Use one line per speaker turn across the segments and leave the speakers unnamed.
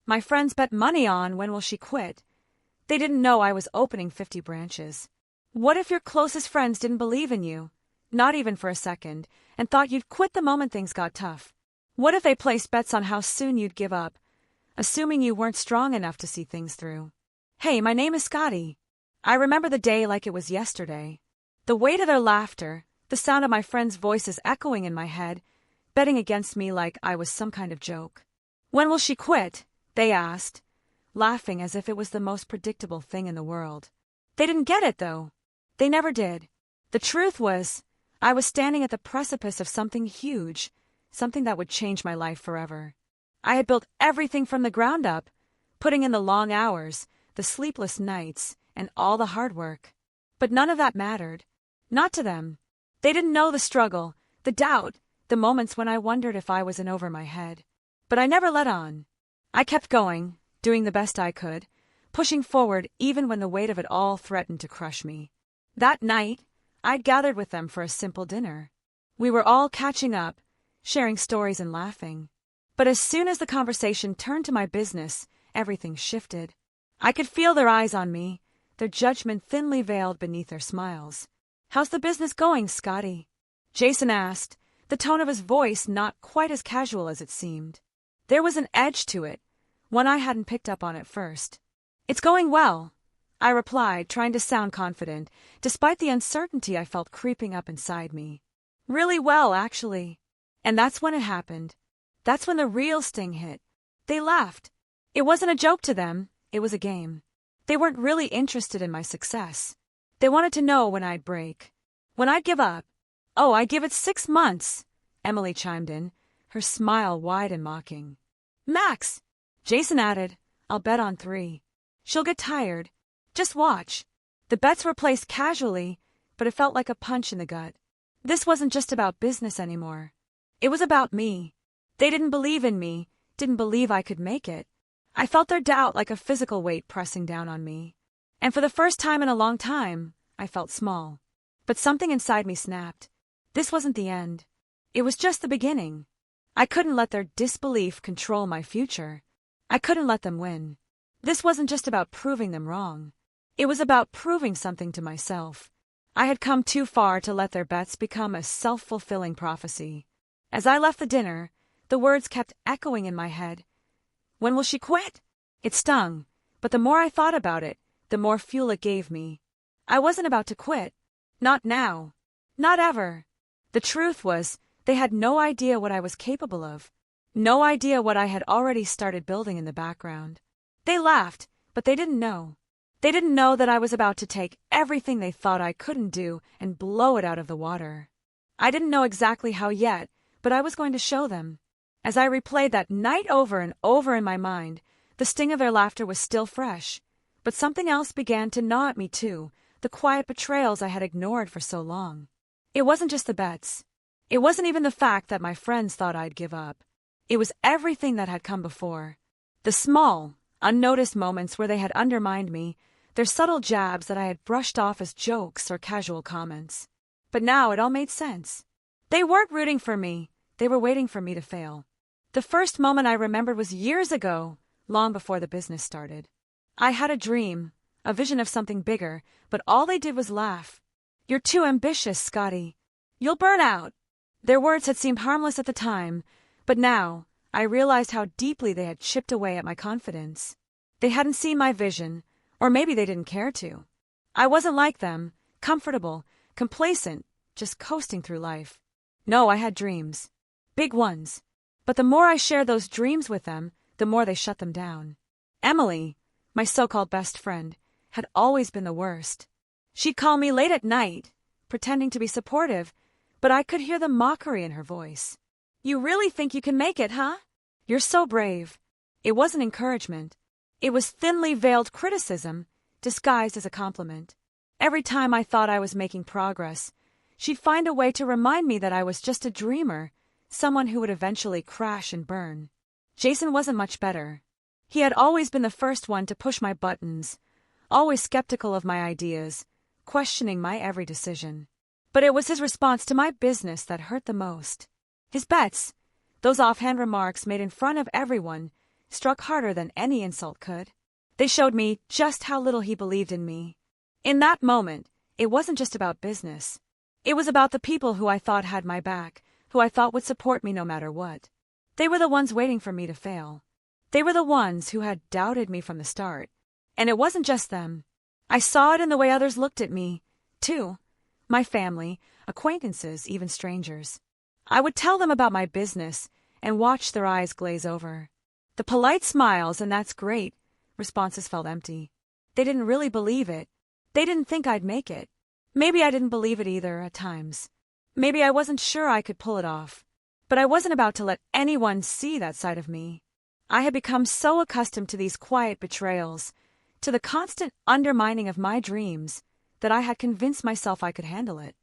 My friends bet money on when will she quit. They didn't know I was opening 50 branches. What if your closest friends didn't believe in you, not even for a second, and thought you'd quit the moment things got tough? What if they placed bets on how soon you'd give up, assuming you weren't strong enough to see things through? Hey, my name is Scotty. I remember the day like it was yesterday. The weight of their laughter, the sound of my friends' voices echoing in my head, betting against me like I was some kind of joke. When will she quit? They asked, laughing as if it was the most predictable thing in the world. They didn't get it, though. They never did. The truth was, I was standing at the precipice of something huge, something that would change my life forever. I had built everything from the ground up, putting in the long hours, the sleepless nights, and all the hard work. But none of that mattered. Not to them. They didn't know the struggle, the doubt, the moments when I wondered if I was in over my head. But I never let on. I kept going, doing the best I could, pushing forward even when the weight of it all threatened to crush me. That night, I'd gathered with them for a simple dinner. We were all catching up, sharing stories and laughing. But as soon as the conversation turned to my business, everything shifted. I could feel their eyes on me, their judgment thinly veiled beneath their smiles. "How's the business going, Scotty?" Jason asked, the tone of his voice not quite as casual as it seemed. There was an edge to it, one I hadn't picked up on at first. "It's going well," I replied, trying to sound confident, despite the uncertainty I felt creeping up inside me. "Really well, actually." And that's when it happened. That's when the real sting hit. They laughed. It wasn't a joke to them, it was a game. They weren't really interested in my success. They wanted to know when I'd break, when I'd give up. "Oh, I'd give it 6 months," Emily chimed in, her smile wide and mocking. "Max," Jason added, "I'll bet on 3. She'll get tired. Just watch." The bets were placed casually, but it felt like a punch in the gut. This wasn't just about business anymore. It was about me. They didn't believe in me, didn't believe I could make it. I felt their doubt like a physical weight pressing down on me. And for the first time in a long time, I felt small. But something inside me snapped. This wasn't the end. It was just the beginning. I couldn't let their disbelief control my future. I couldn't let them win. This wasn't just about proving them wrong. It was about proving something to myself. I had come too far to let their bets become a self-fulfilling prophecy. As I left the dinner, the words kept echoing in my head. "When will she quit?" It stung, but the more I thought about it, the more fuel it gave me. I wasn't about to quit. Not now. Not ever. The truth was, they had no idea what I was capable of. No idea what I had already started building in the background. They laughed, but they didn't know. They didn't know that I was about to take everything they thought I couldn't do and blow it out of the water. I didn't know exactly how yet, but I was going to show them. As I replayed that night over and over in my mind, the sting of their laughter was still fresh. But something else began to gnaw at me too, the quiet betrayals I had ignored for so long. It wasn't just the bets. It wasn't even the fact that my friends thought I'd give up. It was everything that had come before. The small, unnoticed moments where they had undermined me, their subtle jabs that I had brushed off as jokes or casual comments. But now it all made sense. They weren't rooting for me. They were waiting for me to fail. The first moment I remembered was years ago, long before the business started. I had a dream, a vision of something bigger, but all they did was laugh. "You're too ambitious, Scotty. You'll burn out." Their words had seemed harmless at the time, but now I realized how deeply they had chipped away at my confidence. They hadn't seen my vision, or maybe they didn't care to. I wasn't like them, comfortable, complacent, just coasting through life. No, I had dreams. Big ones. But the more I shared those dreams with them, the more they shut them down. Emily, my so-called best friend, had always been the worst. She'd call me late at night, pretending to be supportive, but I could hear the mockery in her voice. "You really think you can make it, huh? You're so brave." It wasn't encouragement. It was thinly veiled criticism, disguised as a compliment. Every time I thought I was making progress, she'd find a way to remind me that I was just a dreamer, someone who would eventually crash and burn. Jason wasn't much better. He had always been the first one to push my buttons, always skeptical of my ideas, questioning my every decision. But it was his response to my business that hurt the most. His bets, those offhand remarks made in front of everyone, struck harder than any insult could. They showed me just how little he believed in me. In that moment, it wasn't just about business. It was about the people who I thought had my back, who I thought would support me no matter what. They were the ones waiting for me to fail. They were the ones who had doubted me from the start. And it wasn't just them. I saw it in the way others looked at me, too. My family, acquaintances, even strangers. I would tell them about my business and watch their eyes glaze over. The polite smiles, and that's great, responses felt empty. They didn't really believe it. They didn't think I'd make it. Maybe I didn't believe it either at times. Maybe I wasn't sure I could pull it off. But I wasn't about to let anyone see that side of me. I had become so accustomed to these quiet betrayals, to the constant undermining of my dreams, that I had convinced myself I could handle it.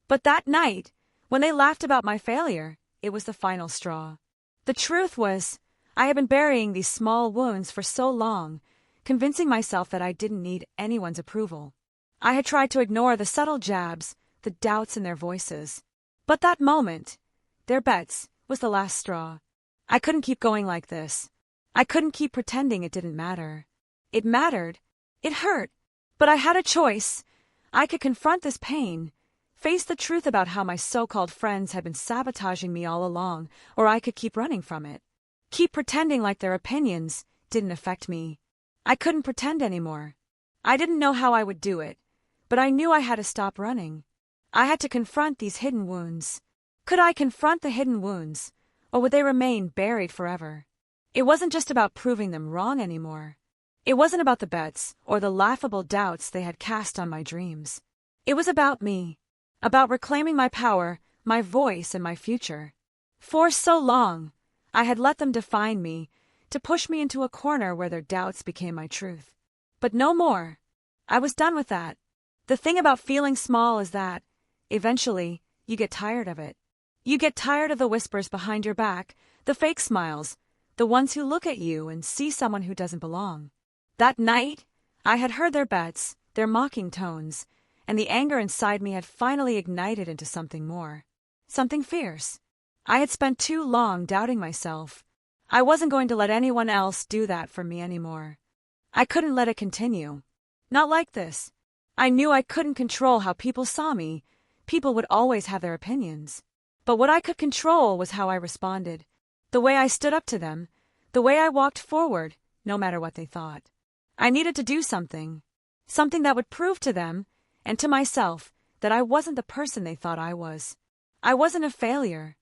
But that night, when they laughed about my failure, it was the final straw. The truth was, I had been burying these small wounds for so long, convincing myself that I didn't need anyone's approval. I had tried to ignore the subtle jabs, the doubts in their voices. But that moment, their bets, was the last straw. I couldn't keep going like this. I couldn't keep pretending it didn't matter. It mattered. It hurt. But I had a choice. I could confront this pain, face the truth about how my so-called friends had been sabotaging me all along, or I could keep running from it. Keep pretending like their opinions didn't affect me. I couldn't pretend anymore. I didn't know how I would do it, but I knew I had to stop running. I had to confront these hidden wounds. Could I confront the hidden wounds, or would they remain buried forever? It wasn't just about proving them wrong anymore. It wasn't about the bets or the laughable doubts they had cast on my dreams. It was about me, about reclaiming my power, my voice, and my future. For so long, I had let them define me, to push me into a corner where their doubts became my truth. But no more. I was done with that. The thing about feeling small is that, eventually, you get tired of it. You get tired of the whispers behind your back, the fake smiles, the ones who look at you and see someone who doesn't belong. That night, I had heard their bets, their mocking tones, and the anger inside me had finally ignited into something more. Something fierce. I had spent too long doubting myself. I wasn't going to let anyone else do that for me anymore. I couldn't let it continue. Not like this. I knew I couldn't control how people saw me. People would always have their opinions. But what I could control was how I responded, the way I stood up to them, the way I walked forward, no matter what they thought. I needed to do something that would prove to them, and to myself, that I wasn't the person they thought I was. I wasn't a failure.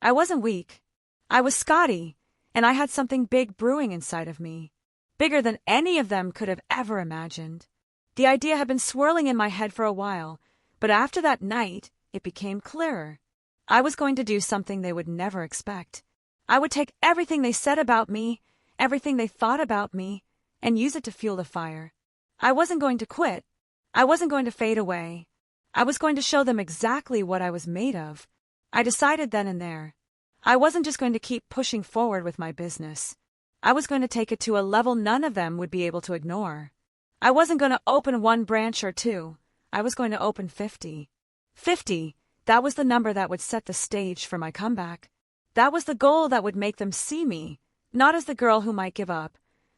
I wasn't weak. I was Scotty, and I had something big brewing inside of me, bigger than any of them could have ever imagined. The idea had been swirling in my head for a while, but after that night, it became clearer. I was going to do something they would never expect. I would take everything they said about me, everything they thought about me, and use it to fuel the fire. I wasn't going to quit. I wasn't going to fade away. I was going to show them exactly what I was made of. I decided then and there. I wasn't just going to keep pushing forward with my business. I was going to take it to a level none of them would be able to ignore. I wasn't going to open one branch or two. I was going to open 50. 50, that was the number that would set the stage for my comeback. That was the goal that would make them see me, not as the girl who might give up,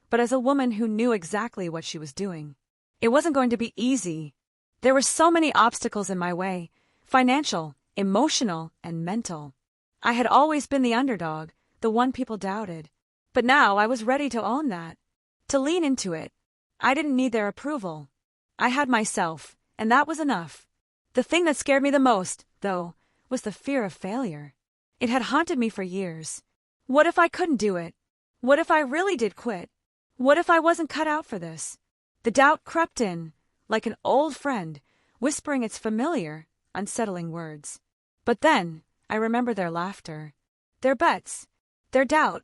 but as a woman who knew exactly what she was doing. It wasn't going to be easy. There were so many obstacles in my way, financial, emotional, and mental. I had always been the underdog, the one people doubted. But now I was ready to own that, to lean into it. I didn't need their approval. I had myself, and that was enough. The thing that scared me the most, though, was the fear of failure. It had haunted me for years. What if I couldn't do it? What if I really did quit? What if I wasn't cut out for this? The doubt crept in, like an old friend, whispering its familiar, unsettling words. But then, I remembered their laughter, their bets, their doubt,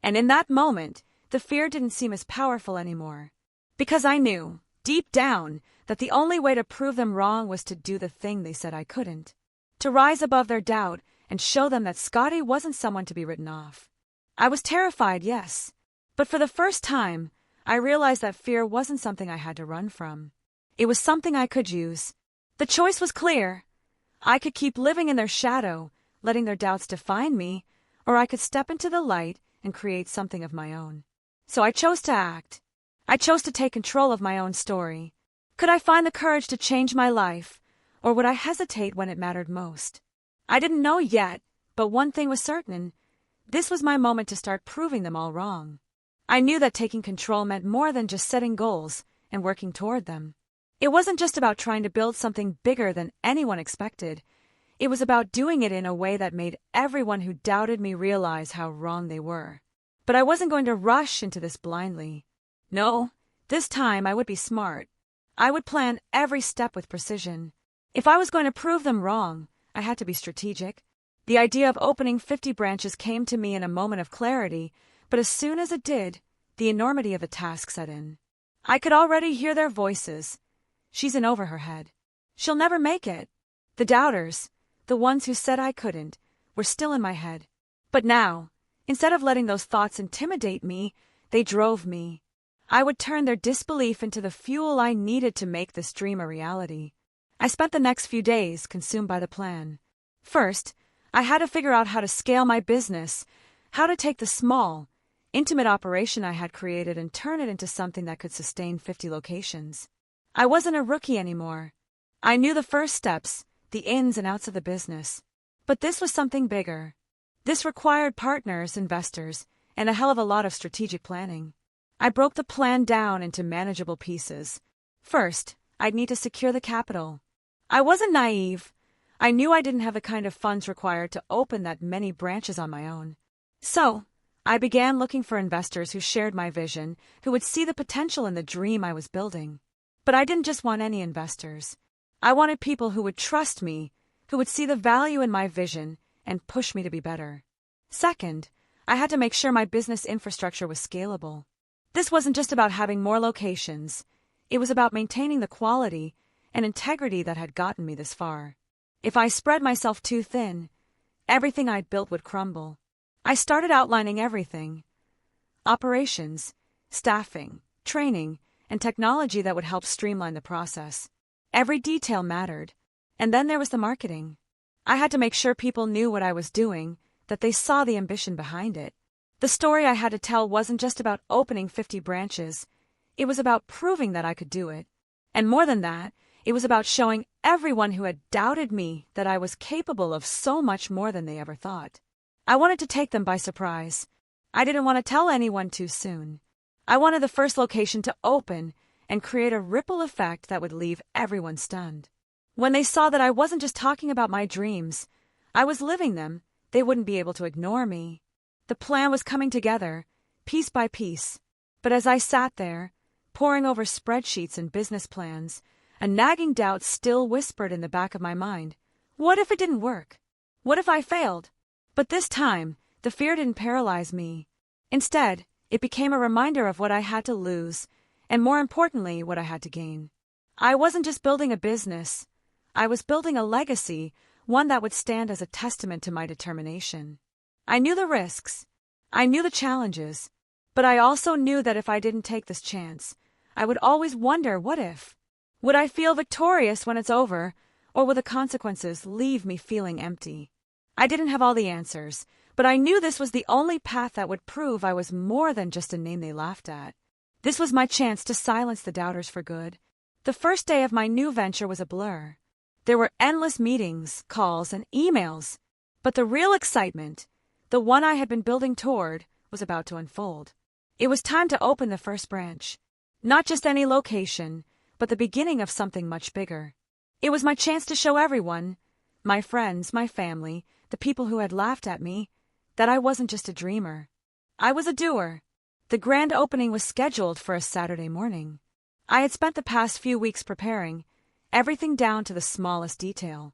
and in that moment, the fear didn't seem as powerful anymore. Because I knew, deep down, that the only way to prove them wrong was to do the thing they said I couldn't. To rise above their doubt and show them that Scotty wasn't someone to be written off. I was terrified, yes. But for the first time, I realized that fear wasn't something I had to run from. It was something I could use. The choice was clear. I could keep living in their shadow, letting their doubts define me, or I could step into the light and create something of my own. So I chose to act. I chose to take control of my own story. Could I find the courage to change my life, or would I hesitate when it mattered most? I didn't know yet, but one thing was certain. This was my moment to start proving them all wrong. I knew that taking control meant more than just setting goals and working toward them. It wasn't just about trying to build something bigger than anyone expected. It was about doing it in a way that made everyone who doubted me realize how wrong they were. But I wasn't going to rush into this blindly. No, this time I would be smart. I would plan every step with precision. If I was going to prove them wrong, I had to be strategic. The idea of opening 50 branches came to me in a moment of clarity, but as soon as it did, the enormity of the task set in. I could already hear their voices. She's in over her head. She'll never make it. The doubters, the ones who said I couldn't, were still in my head. But now, instead of letting those thoughts intimidate me, they drove me. I would turn their disbelief into the fuel I needed to make this dream a reality. I spent the next few days consumed by the plan. First, I had to figure out how to scale my business, how to take the small, intimate operation I had created and turn it into something that could sustain 50 locations. I wasn't a rookie anymore. I knew the first steps, the ins and outs of the business. But this was something bigger. This required partners, investors, and a hell of a lot of strategic planning. I broke the plan down into manageable pieces. First, I'd need to secure the capital. I wasn't naive. I knew I didn't have the kind of funds required to open that many branches on my own. So, I began looking for investors who shared my vision, who would see the potential in the dream I was building. But I didn't just want any investors. I wanted people who would trust me, who would see the value in my vision and push me to be better. Second, I had to make sure my business infrastructure was scalable. This wasn't just about having more locations. It was about maintaining the quality and integrity that had gotten me this far. If I spread myself too thin, everything I'd built would crumble. I started outlining everything: operations, staffing, training, and technology that would help streamline the process. Every detail mattered. And then there was the marketing. I had to make sure people knew what I was doing, that they saw the ambition behind it. The story I had to tell wasn't just about opening 50 branches. It was about proving that I could do it. And more than that, it was about showing everyone who had doubted me that I was capable of so much more than they ever thought. I wanted to take them by surprise. I didn't want to tell anyone too soon. I wanted the first location to open and create a ripple effect that would leave everyone stunned. When they saw that I wasn't just talking about my dreams, I was living them, they wouldn't be able to ignore me. The plan was coming together, piece by piece. But as I sat there, poring over spreadsheets and business plans, a nagging doubt still whispered in the back of my mind. What if it didn't work? What if I failed? But this time, the fear didn't paralyze me. Instead, it became a reminder of what I had to lose, and more importantly, what I had to gain. I wasn't just building a business. I was building a legacy, one that would stand as a testament to my determination. I knew the risks. I knew the challenges. But I also knew that if I didn't take this chance, I would always wonder, what if? Would I feel victorious when it's over, or will the consequences leave me feeling empty? I didn't have all the answers, but I knew this was the only path that would prove I was more than just a name they laughed at. This was my chance to silence the doubters for good. The first day of my new venture was a blur. There were endless meetings, calls, and emails. But the real excitement, the one I had been building toward, was about to unfold. It was time to open the first branch. Not just any location, but the beginning of something much bigger. It was my chance to show everyone, my friends, my family, the people who had laughed at me, that I wasn't just a dreamer. I was a doer. The grand opening was scheduled for a Saturday morning. I had spent the past few weeks preparing, everything down to the smallest detail.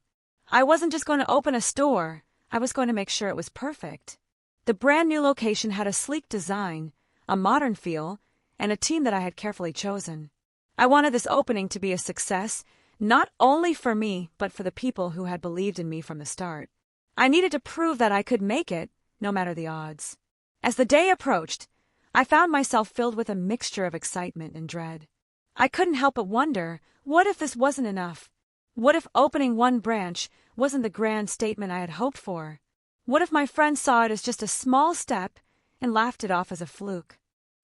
I wasn't just going to open a store, I was going to make sure it was perfect. The brand new location had a sleek design, a modern feel, and a team that I had carefully chosen. I wanted this opening to be a success, not only for me, but for the people who had believed in me from the start. I needed to prove that I could make it, no matter the odds. As the day approached, I found myself filled with a mixture of excitement and dread. I couldn't help but wonder, what if this wasn't enough? What if opening one branch wasn't the grand statement I had hoped for? What if my friends saw it as just a small step and laughed it off as a fluke?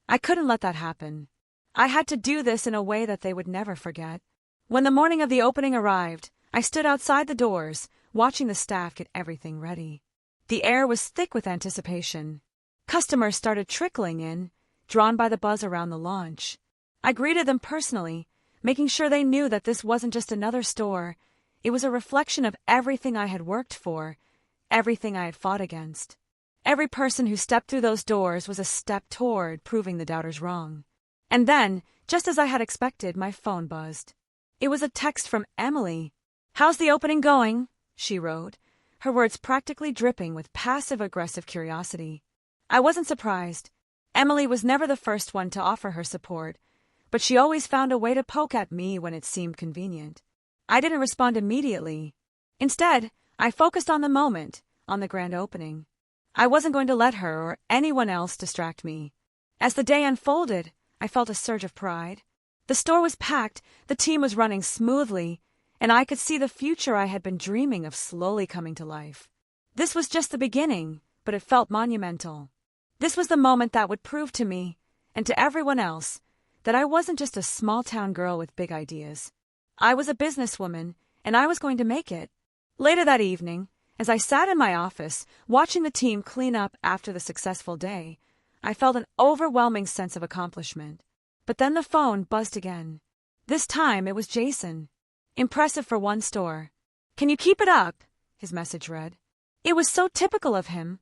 I couldn't let that happen. I had to do this in a way that they would never forget. When the morning of the opening arrived, I stood outside the doors, watching the staff get everything ready. The air was thick with anticipation. Customers started trickling in, drawn by the buzz around the launch. I greeted them personally, making sure they knew that this wasn't just another store. It was a reflection of everything I had worked for, everything I had fought against. Every person who stepped through those doors was a step toward proving the doubters wrong. And then, just as I had expected, my phone buzzed. It was a text from Emily. "How's the opening going?" she wrote, her words practically dripping with passive-aggressive curiosity. I wasn't surprised. Emily was never the first one to offer her support, but she always found a way to poke at me when it seemed convenient. I didn't respond immediately. Instead, I focused on the moment, on the grand opening. I wasn't going to let her or anyone else distract me. As the day unfolded, I felt a surge of pride. The store was packed, the team was running smoothly, and I could see the future I had been dreaming of slowly coming to life. This was just the beginning, but it felt monumental. This was the moment that would prove to me, and to everyone else, that I wasn't just a small-town girl with big ideas. I was a businesswoman, and I was going to make it. Later that evening, as I sat in my office, watching the team clean up after the successful day, I felt an overwhelming sense of accomplishment. But then the phone buzzed again. This time it was Jason. "Impressive for one store. Can you keep it up?" his message read. It was so typical of him,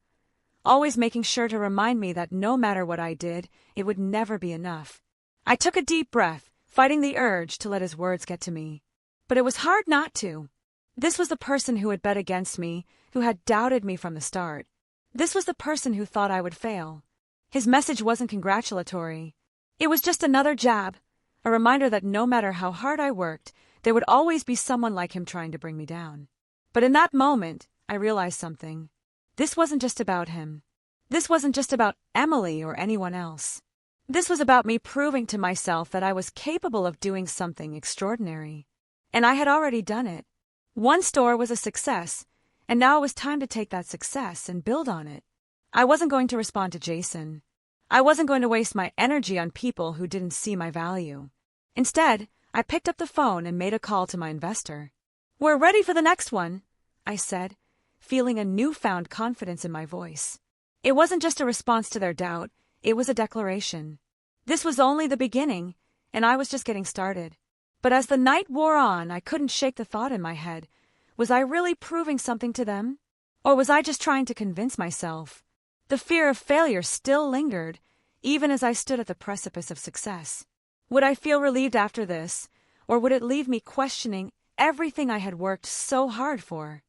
always making sure to remind me that no matter what I did, it would never be enough. I took a deep breath, fighting the urge to let his words get to me. But it was hard not to. This was the person who had bet against me, who had doubted me from the start. This was the person who thought I would fail. His message wasn't congratulatory. It was just another jab, a reminder that no matter how hard I worked, there would always be someone like him trying to bring me down. But in that moment, I realized something. This wasn't just about him. This wasn't just about Emily or anyone else. This was about me proving to myself that I was capable of doing something extraordinary. And I had already done it. One store was a success, and now it was time to take that success and build on it. I wasn't going to respond to Jason. I wasn't going to waste my energy on people who didn't see my value. Instead, I picked up the phone and made a call to my investor. "We're ready for the next one," I said, feeling a newfound confidence in my voice. It wasn't just a response to their doubt, it was a declaration. This was only the beginning, and I was just getting started. But as the night wore on, I couldn't shake the thought in my head. Was I really proving something to them? Or was I just trying to convince myself? The fear of failure still lingered, even as I stood at the precipice of success. Would I feel relieved after this, or would it leave me questioning everything I had worked so hard for?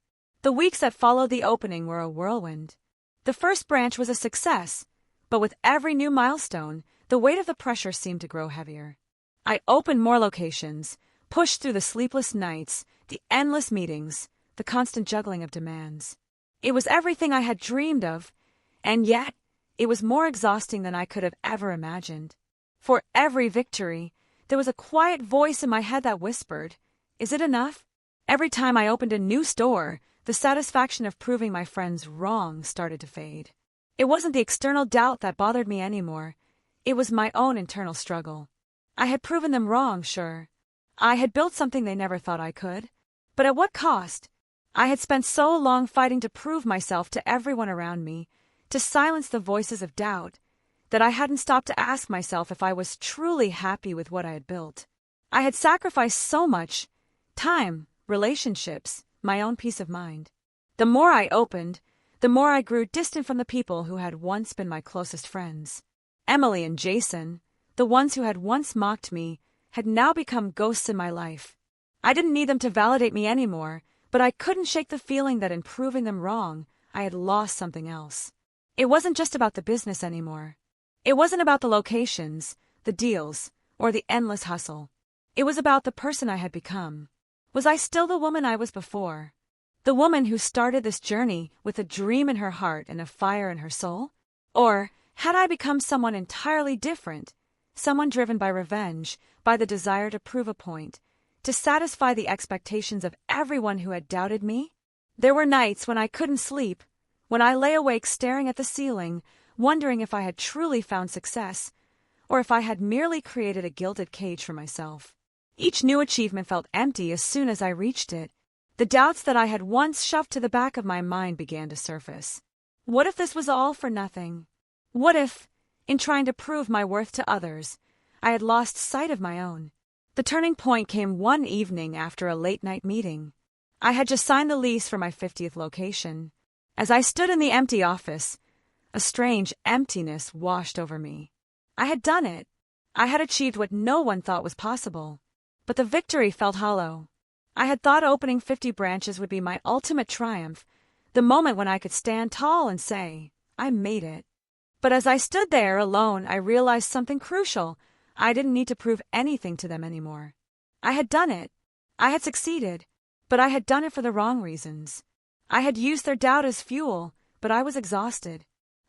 The weeks that followed the opening were a whirlwind. The first branch was a success, but with every new milestone, the weight of the pressure seemed to grow heavier. I opened more locations, pushed through the sleepless nights, the endless meetings, the constant juggling of demands. It was everything I had dreamed of, and yet it was more exhausting than I could have ever imagined. For every victory, there was a quiet voice in my head that whispered, "Is it enough?" Every time I opened a new store, the satisfaction of proving my friends wrong started to fade. It wasn't the external doubt that bothered me anymore. It was my own internal struggle. I had proven them wrong, sure. I had built something they never thought I could. But at what cost? I had spent so long fighting to prove myself to everyone around me, to silence the voices of doubt, that I hadn't stopped to ask myself if I was truly happy with what I had built. I had sacrificed so much: time, relationships, my own peace of mind. The more I opened, the more I grew distant from the people who had once been my closest friends. Emily and Jason, the ones who had once mocked me, had now become ghosts in my life. I didn't need them to validate me anymore, but I couldn't shake the feeling that in proving them wrong, I had lost something else. It wasn't just about the business anymore. It wasn't about the locations, the deals, or the endless hustle. It was about the person I had become. Was I still the woman I was before? The woman who started this journey with a dream in her heart and a fire in her soul? Or had I become someone entirely different? Someone driven by revenge, by the desire to prove a point, to satisfy the expectations of everyone who had doubted me? There were nights when I couldn't sleep, when I lay awake staring at the ceiling, wondering if I had truly found success, or if I had merely created a gilded cage for myself. Each new achievement felt empty as soon as I reached it. The doubts that I had once shoved to the back of my mind began to surface. What if this was all for nothing? What if, in trying to prove my worth to others, I had lost sight of my own? The turning point came one evening after a late-night meeting. I had just signed the lease for my 50th location. As I stood in the empty office, a strange emptiness washed over me. I had done it. I had achieved what no one thought was possible. But the victory felt hollow. I had thought opening 50 branches would be my ultimate triumph, the moment when I could stand tall and say, I made it. But as I stood there alone, I realized something crucial. I didn't need to prove anything to them anymore. I had done it. I had succeeded, but I had done it for the wrong reasons. I had used their doubt as fuel, but I was exhausted.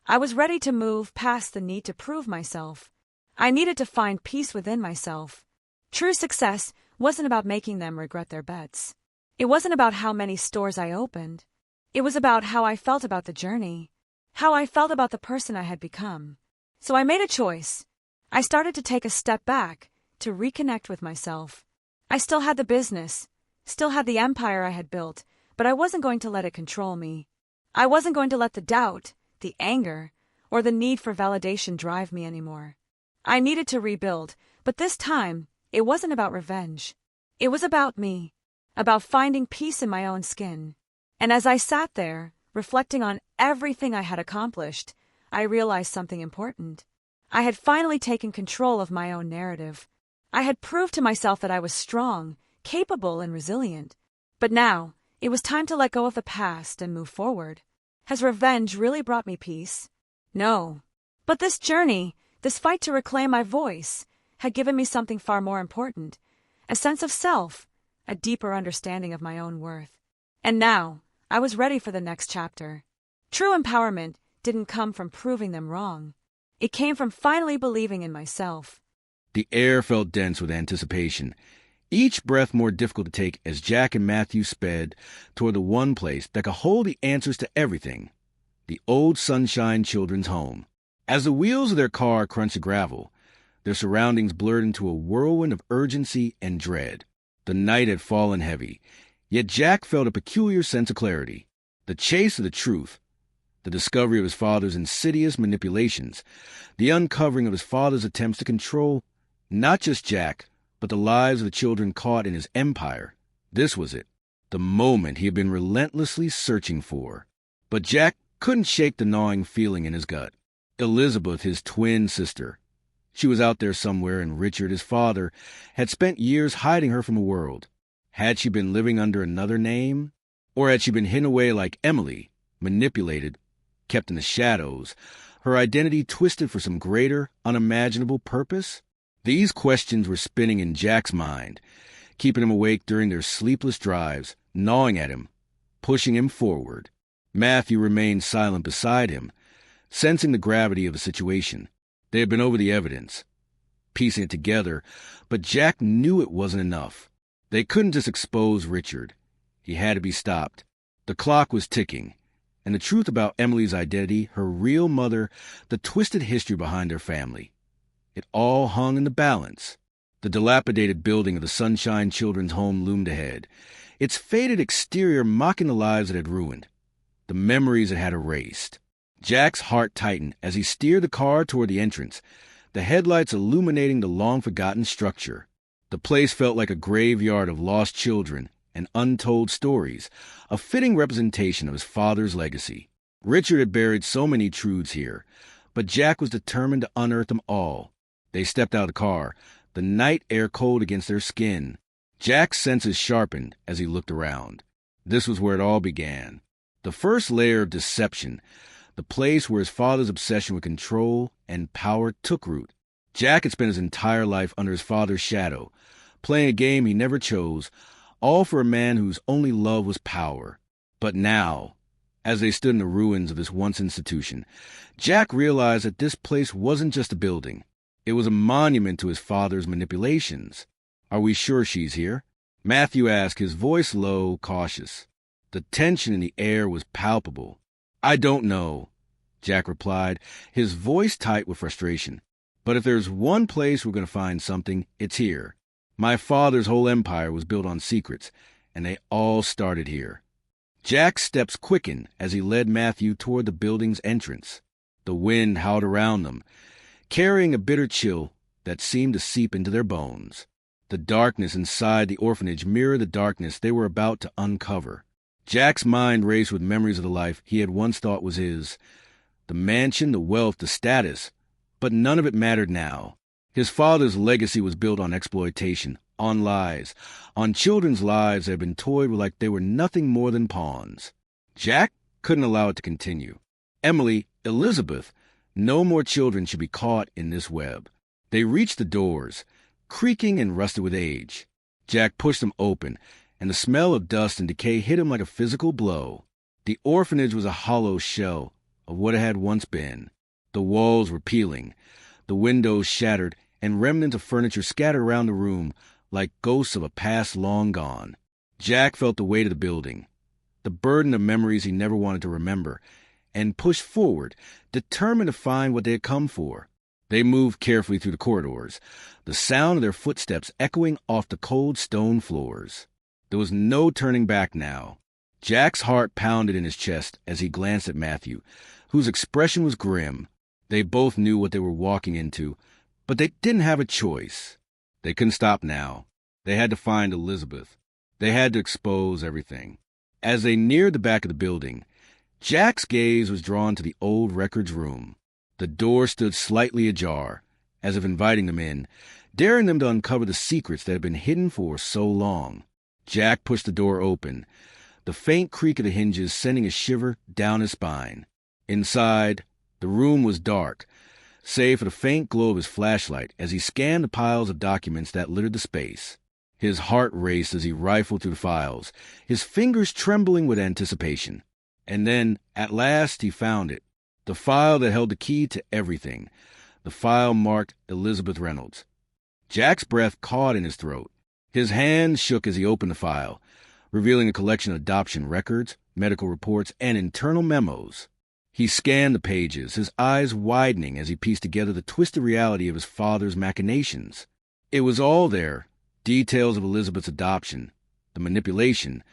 I was ready to move past the need to prove myself. I needed to find peace within myself. True success wasn't about making them regret their bets. It wasn't about how many stores I opened. It was about how I felt about the journey, how I felt about the person I had become. So I made a choice. I started to take a step back, to reconnect with myself. I still had the business, still had the empire I had built, but I wasn't going to let it control me. I wasn't going to let the doubt, the anger, or the need for validation drive me anymore. I needed to rebuild, but this time, it wasn't about revenge. It was about me, about finding peace in my own skin. And as I sat there, reflecting on everything I had accomplished, I realized something important. I had finally taken control of my own narrative. I had proved to myself that I was strong, capable, and resilient. But now, it was time to let go of the past and move forward. Has revenge really brought me peace? No. But this journey, this fight to reclaim my voice, had given me something far more important, a sense of self, a deeper understanding of my own worth. And now, I was ready for the next chapter. True empowerment didn't come from proving them wrong. It came from finally believing in myself.
The air felt dense with anticipation, each breath more difficult to take as Jack and Matthew sped toward the one place that could hold the answers to everything, the old Sunshine Children's Home. As the wheels of their car crunched the gravel, their surroundings blurred into a whirlwind of urgency and dread. The night had fallen heavy, yet Jack felt a peculiar sense of clarity. The chase of the truth, the discovery of his father's insidious manipulations, the uncovering of his father's attempts to control not just Jack, but the lives of the children caught in his empire. This was it, the moment he had been relentlessly searching for. But Jack couldn't shake the gnawing feeling in his gut. Elizabeth, his twin sister. She was out there somewhere, and Richard, his father, had spent years hiding her from the world. Had she been living under another name? Or had she been hidden away like Emily, manipulated, kept in the shadows, her identity twisted for some greater, unimaginable purpose? These questions were spinning in Jack's mind, keeping him awake during their sleepless drives, gnawing at him, pushing him forward. Matthew remained silent beside him, sensing the gravity of the situation. They had been over the evidence, piecing it together, but Jack knew it wasn't enough. They couldn't just expose Richard. He had to be stopped. The clock was ticking, and the truth about Emily's identity, her real mother, the twisted history behind her family. It all hung in the balance. The dilapidated building of the Sunshine Children's Home loomed ahead, its faded exterior mocking the lives it had ruined, the memories it had erased. Jack's heart tightened as he steered the car toward the entrance, the headlights illuminating the long-forgotten structure. The place felt like a graveyard of lost children and untold stories, a fitting representation of his father's legacy. Richard had buried so many truths here, but Jack was determined to unearth them all. They stepped out of the car, the night air cold against their skin. Jack's senses sharpened as he looked around. This was where it all began. The first layer of deception, the place where his father's obsession with control and power took root. Jack had spent his entire life under his father's shadow, playing a game he never chose, all for a man whose only love was power. But now, as they stood in the ruins of this once institution, Jack realized that this place wasn't just a building. It was a monument to his father's manipulations. "Are we sure she's here?" Matthew asked, his voice low, cautious. The tension in the air was palpable. "I don't know," Jack replied, his voice tight with frustration. But if there's one place we're going to find something, it's here. My father's whole empire was built on secrets, and they all started here. Jack's steps quickened as he led Matthew toward the building's entrance. The wind howled around them, carrying a bitter chill that seemed to seep into their bones. The darkness inside the orphanage mirrored the darkness they were about to uncover. Jack's mind raced with memories of the life he had once thought was his. The mansion, the wealth, the status. But none of it mattered now. His father's legacy was built on exploitation, on lies, on children's lives that had been toyed with like they were nothing more than pawns. Jack couldn't allow it to continue. Emily, Elizabeth, no more children should be caught in this web. They reached the doors, creaking and rusted with age. Jack pushed them open, and the smell of dust and decay hit him like a physical blow. The orphanage was a hollow shell of what it had once been. The walls were peeling, the windows shattered, and remnants of furniture scattered around the room like ghosts of a past long gone. Jack felt the weight of the building, the burden of memories he never wanted to remember, and pushed forward, determined to find what they had come for. They moved carefully through the corridors, the sound of their footsteps echoing off the cold stone floors. There was no turning back now. Jack's heart pounded in his chest as he glanced at Matthew, whose expression was grim. They both knew what they were walking into, but they didn't have a choice. They couldn't stop now. They had to find Elizabeth. They had to expose everything. As they neared the back of the building, Jack's gaze was drawn to the old records room. The door stood slightly ajar, as if inviting them in, daring them to uncover the secrets that had been hidden for so long. Jack pushed the door open, the faint creak of the hinges sending a shiver down his spine. Inside, the room was dark, save for the faint glow of his flashlight as he scanned the piles of documents that littered the space. His heart raced as he rifled through the files, his fingers trembling with anticipation. And then, at last, he found it. The file that held the key to everything. The file marked Elizabeth Reynolds. Jack's breath caught in his throat. His hands shook as he opened the file, revealing a collection of adoption records, medical reports, and internal memos. He scanned the pages, his eyes widening as he pieced together the twisted reality of his father's machinations. It was all there, details of Elizabeth's adoption, the manipulation,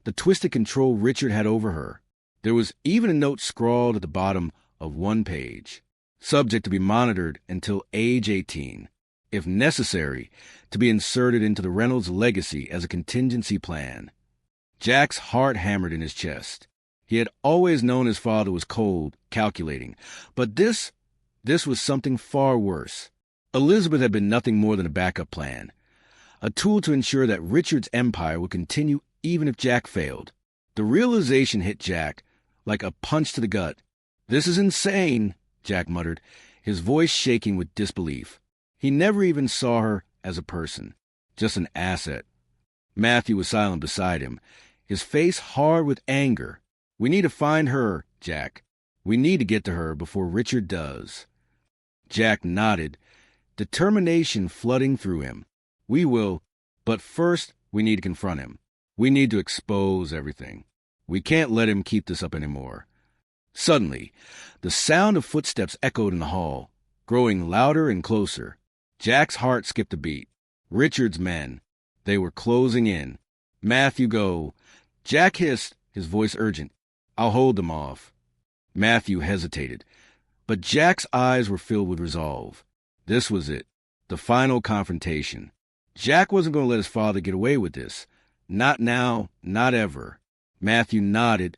the twisted control Richard had over her. There was even a note scrawled at the bottom of one page, subject to be monitored until age 18, if necessary, to be inserted into the Reynolds legacy as a contingency plan. Jack's heart hammered in his chest. He had always known his father was cold, calculating, but this was something far worse. Elizabeth had been nothing more than a backup plan, a tool to ensure that Richard's empire would continue even if Jack failed. The realization hit Jack like a punch to the gut. "This is insane," Jack muttered, his voice shaking with disbelief. He never even saw her as a person, just an asset. Matthew was silent beside him, his face hard with anger. "We need to find her, Jack. We need to get to her before Richard does." Jack nodded, determination flooding through him. "We will, but first we need to confront him. We need to expose everything. We can't let him keep this up anymore." Suddenly, the sound of footsteps echoed in the hall, growing louder and closer. Jack's heart skipped a beat. Richard's men. They were closing in. "Matthew, go." Jack hissed, his voice urgent. "I'll hold them off." Matthew hesitated, but Jack's eyes were filled with resolve. This was it, the final confrontation. Jack wasn't going to let his father get away with this. Not now, not ever. Matthew nodded,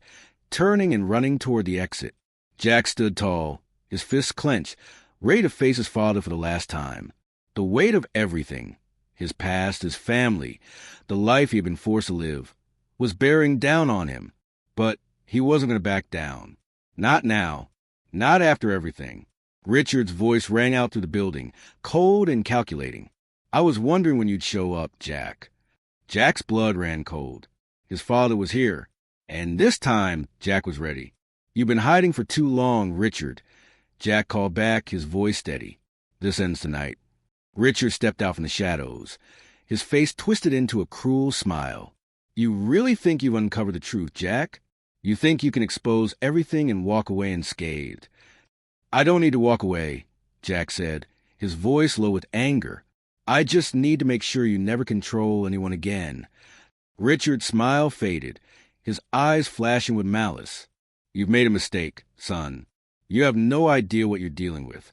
turning and running toward the exit. Jack stood tall, his fists clenched, ready to face his father for the last time. The weight of everything, his past, his family, the life he had been forced to live, was bearing down on him. But he wasn't going to back down. Not now. Not after everything. Richard's voice rang out through the building, cold and calculating. "I was wondering when you'd show up, Jack." Jack's blood ran cold. His father was here, and this time Jack was ready. "You've been hiding for too long, Richard." Jack called back, his voice steady. "This ends tonight." Richard stepped out from the shadows, his face twisted into a cruel smile. "You really think you've uncovered the truth, Jack? You think you can expose everything and walk away unscathed?" "I don't need to walk away," Jack said, his voice low with anger. "I just need to make sure you never control anyone again." Richard's smile faded, his eyes flashing with malice. "You've made a mistake, son. You have no idea what you're dealing with.